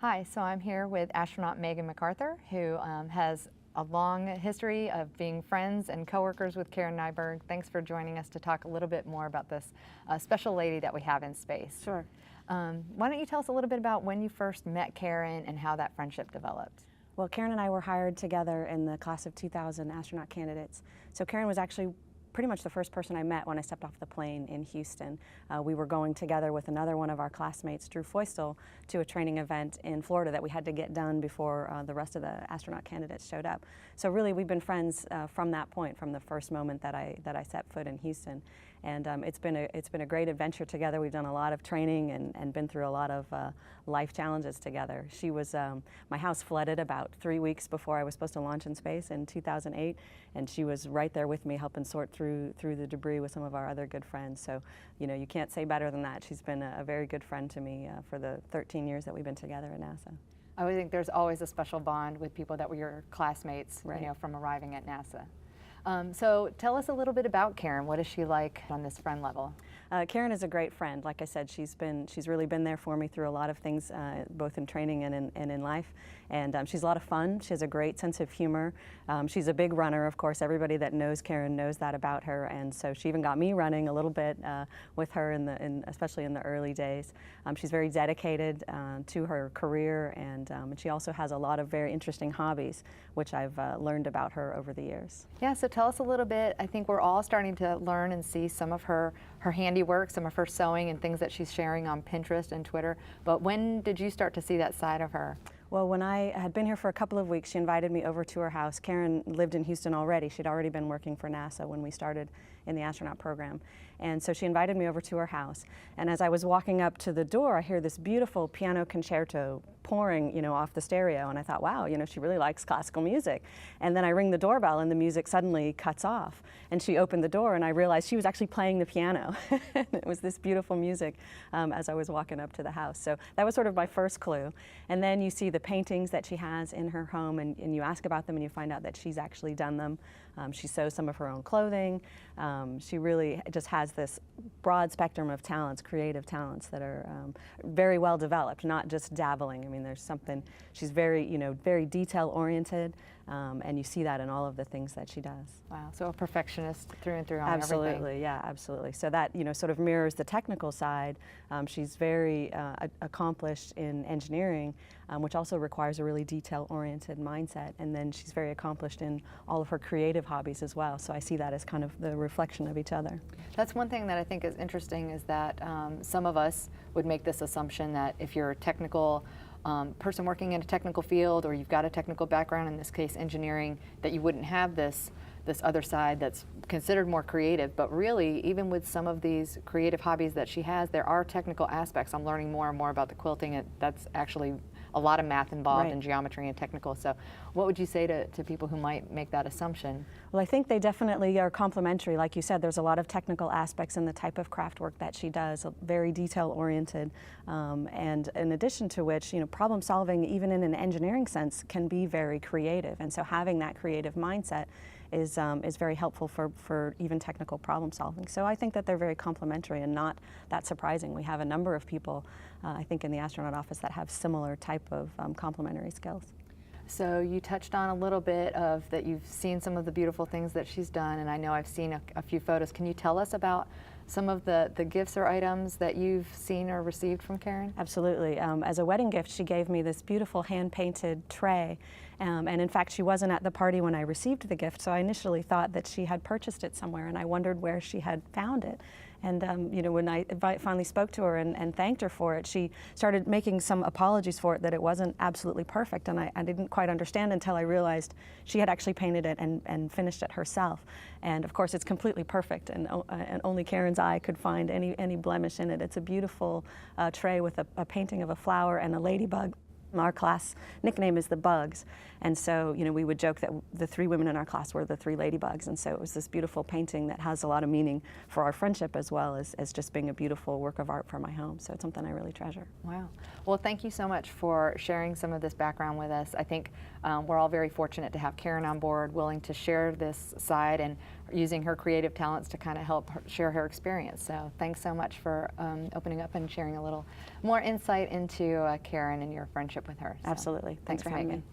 Hi, so I'm here with astronaut Megan McArthur, who has a long history of being friends and coworkers with Karen Nyberg. Thanks for joining us to talk a little bit more about this special lady that we have in space. Sure. Why don't you tell us a little bit about when you first met Karen and how that friendship developed? Well, Karen and I were hired together in the class of 2000 astronaut candidates. So Karen was actually pretty much the first person I met when I stepped off the plane in Houston. We were going together with another one of our classmates, Drew Feustel, to a training event in Florida that we had to get done before the rest of the astronaut candidates showed up. So really, we've been friends from that point, from the first moment that I set foot in Houston. And it's been a great adventure together. We've done a lot of training and been through a lot of life challenges together. She was, my house flooded about 3 weeks before I was supposed to launch in space in 2008, and she was right there with me helping sort through the debris with some of our other good friends. So, you know, you can't say better than that. She's been a very good friend to me for the 13 years that we've been together at NASA. I would think there's always a special bond with people that were your classmates, Right. you know, from arriving at NASA. So tell us a little bit about Karen. What is she like on this friend level? Karen is a great friend. Like I said, she's really been there for me through a lot of things, both in training and in life. And she's a lot of fun. She has a great sense of humor. She's a big runner, of course. Everybody that knows Karen knows that about her. And so she even got me running a little bit with her, especially in the early days. She's very dedicated to her career, and she also has a lot of very interesting hobbies, which I've learned about her over the years. Yeah, so tell us a little bit. I think we're all starting to learn and see some of her handiwork, some of her sewing and things that she's sharing on Pinterest and Twitter. But when did you start to see that side of her? Well, when I had been here for a couple of weeks, she invited me over to her house. Karen lived in Houston already. She'd already been working for NASA when we started in the astronaut program. And so she invited me over to her house. And as I was walking up to the door, I hear this beautiful piano concerto pouring, you know, off the stereo. And I thought, wow, you know, she really likes classical music. And then I ring the doorbell and the music suddenly cuts off. And she opened the door and I realized she was actually playing the piano. It was this beautiful music as I was walking up to the house. So that was sort of my first clue. And then you see the paintings that she has in her home, and you ask about them and you find out that she's actually done them. She sews some of her own clothing. She really just has this broad spectrum of talents, creative talents that are very well developed, not just dabbling. I mean, there's something, she's very, you know, very detail oriented, and you see that in all of the things that she does. Wow, so a perfectionist through and through on Absolutely, everything. yeah, absolutely. So that, you know, sort of mirrors the technical side. She's very accomplished in engineering, which also requires a really detail-oriented mindset. And then she's very accomplished in all of her creative hobbies as well. So I see that as kind of the reflection of each other. That's one thing that I think is interesting, is that some of us would make this assumption that if you're a technical person working in a technical field, or you've got a technical background, in this case engineering, that you wouldn't have this other side that's considered more creative. But really, even with some of these creative hobbies that she has, there are technical aspects. I'm learning more and more about the quilting. That's actually a lot of math involved, Right. in geometry and technical. So what would you say to people who might make that assumption? Well, I think they definitely are complementary. Like you said, there's a lot of technical aspects in the type of craft work that she does, very detail-oriented, and in addition to which, you know, problem solving, even in an engineering sense, can be very creative. And so having that creative mindset is very helpful for even technical problem solving. So I think that they're very complementary and not that surprising. We have a number of people, I think, in the astronaut office that have similar type of complementary skills. So you touched on a little bit of that you've seen some of the beautiful things that she's done, and I know I've seen a few photos. Can you tell us about some of the gifts or items that you've seen or received from Karen? Absolutely. As a wedding gift, she gave me this beautiful hand-painted tray. And in fact, she wasn't at the party when I received the gift, so I initially thought that she had purchased it somewhere, and I wondered where she had found it. And you know, when I finally spoke to her and thanked her for it, she started making some apologies for it, that it wasn't absolutely perfect, and I didn't quite understand until I realized she had actually painted it and finished it herself. And of course, it's completely perfect, and only Karen's eye could find any blemish in it. It's a beautiful tray with a painting of a flower and a ladybug. Our class nickname is the Bugs, and so, you know, we would joke that the three women in our class were the three ladybugs, and so it was this beautiful painting that has a lot of meaning for our friendship, as well as just being a beautiful work of art for my home. So it's something I really treasure. Wow. Well, thank you so much for sharing some of this background with us. I think we're all very fortunate to have Karen on board, willing to share this side and using her creative talents to kind of help her share her experience. So thanks so much for opening up and sharing a little more insight into Karen and your friendship relationship with her. So Absolutely. Thanks for having Megan. me.